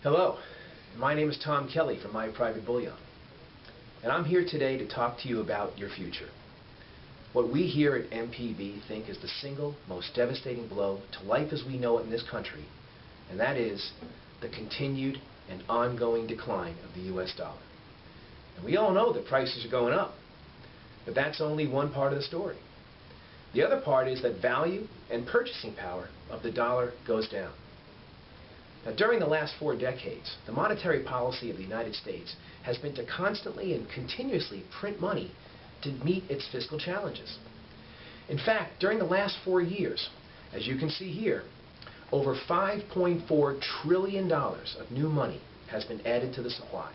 Hello, my name is Tom Kelly from Private Bullion, and I'm here today to talk to you about your future. What we here at MPB think is the single most devastating blow to life as we know it in this country, and that is the continued and ongoing decline of the U.S. dollar. And we all know that prices are going up, but that's only one part of the story. The other part is that value and purchasing power of the dollar goes down. Now, during the last 4 decades, the monetary policy of the United States has been to constantly and continuously print money to meet its fiscal challenges. In fact, during the last 4 years, as you can see here, over $5.4 trillion of new money has been added to the supply.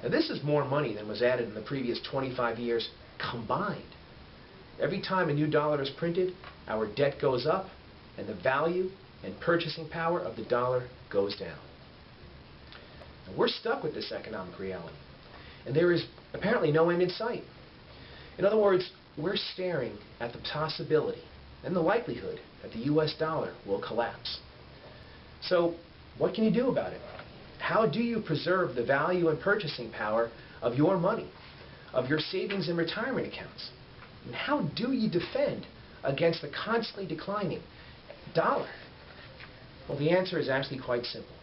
Now, this is more money than was added in the previous 25 years combined. Every time a new dollar is printed, our debt goes up, and the value and purchasing power of the dollar goes down. Now, we're stuck with this economic reality, and there is apparently no end in sight. In other words, we're staring at the possibility and the likelihood that the U.S. dollar will collapse. So, what can you do about it? How do you preserve the value and purchasing power of your money, of your savings and retirement accounts? And how do you defend against the constantly declining dollar? Well, the answer is actually quite simple.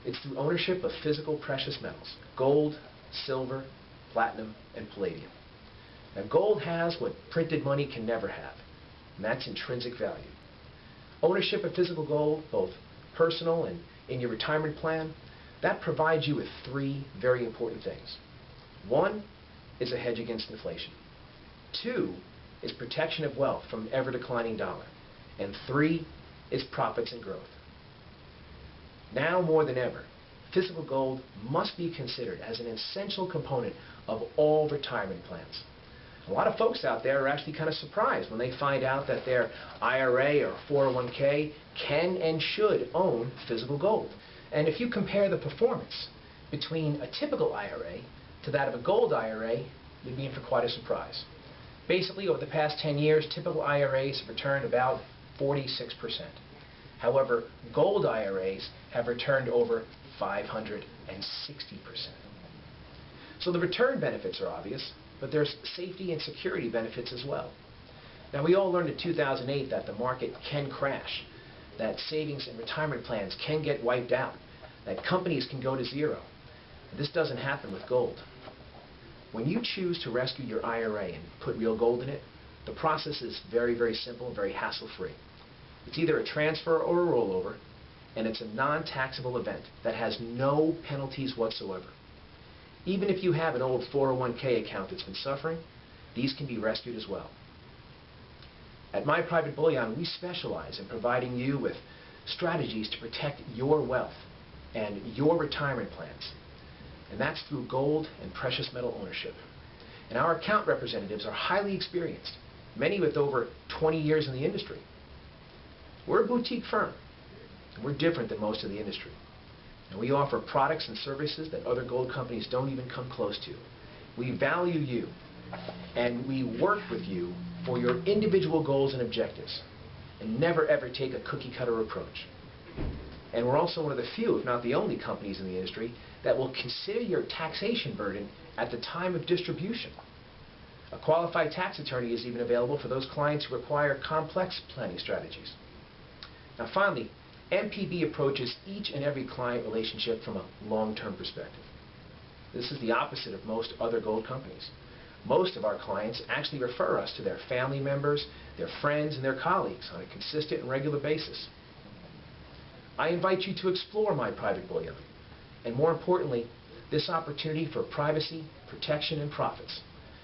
It's through ownership of physical precious metals: gold, silver, platinum, and palladium. Now, gold has what printed money can never have, and that's intrinsic value. Ownership of physical gold, both personal and in your retirement plan, that provides you with 3 very important things. 1 is a hedge against inflation. 2 is protection of wealth from an ever-declining dollar. And 3 is profits and growth. Now more than ever, physical gold must be considered as an essential component of all retirement plans. A lot of folks out there are actually kind of surprised when they find out that their IRA or 401k can and should own physical gold. And if you compare the performance between a typical IRA to that of a gold IRA, you'd be in for quite a surprise. Basically, over the past 10 years, typical IRAs have returned about 46%. However, gold IRAs have returned over 560%. So the return benefits are obvious, but there's safety and security benefits as well. Now, we all learned in 2008 that the market can crash, that savings and retirement plans can get wiped out, that companies can go to zero. This doesn't happen with gold. When you choose to rescue your IRA and put real gold in it, the process is very, very simple and very hassle-free. It's either a transfer or a rollover, and it's a non-taxable event that has no penalties whatsoever. Even if you have an old 401k account that's been suffering, these can be rescued as well. At Private Bullion, we specialize in providing you with strategies to protect your wealth and your retirement plans. And that's through gold and precious metal ownership. And our account representatives are highly experienced, many with over 20 years in the industry. We're a boutique firm, and we're different than most of the industry. And we offer products and services that other gold companies don't even come close to. We value you, and we work with you for your individual goals and objectives, and never ever take a cookie-cutter approach. And we're also one of the few, if not the only, companies in the industry that will consider your taxation burden at the time of distribution. A qualified tax attorney is even available for those clients who require complex planning strategies. Now finally, MPB approaches each and every client relationship from a long-term perspective. This is the opposite of most other gold companies. Most of our clients actually refer us to their family members, their friends, and their colleagues on a consistent and regular basis. I invite you to explore Private Bullion, and more importantly, this opportunity for privacy, protection, and profits.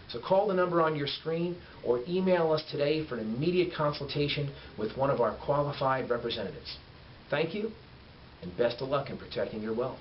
So call the number on your screen or email us today for an immediate consultation with one of our qualified representatives. Thank you, and best of luck in protecting your wealth.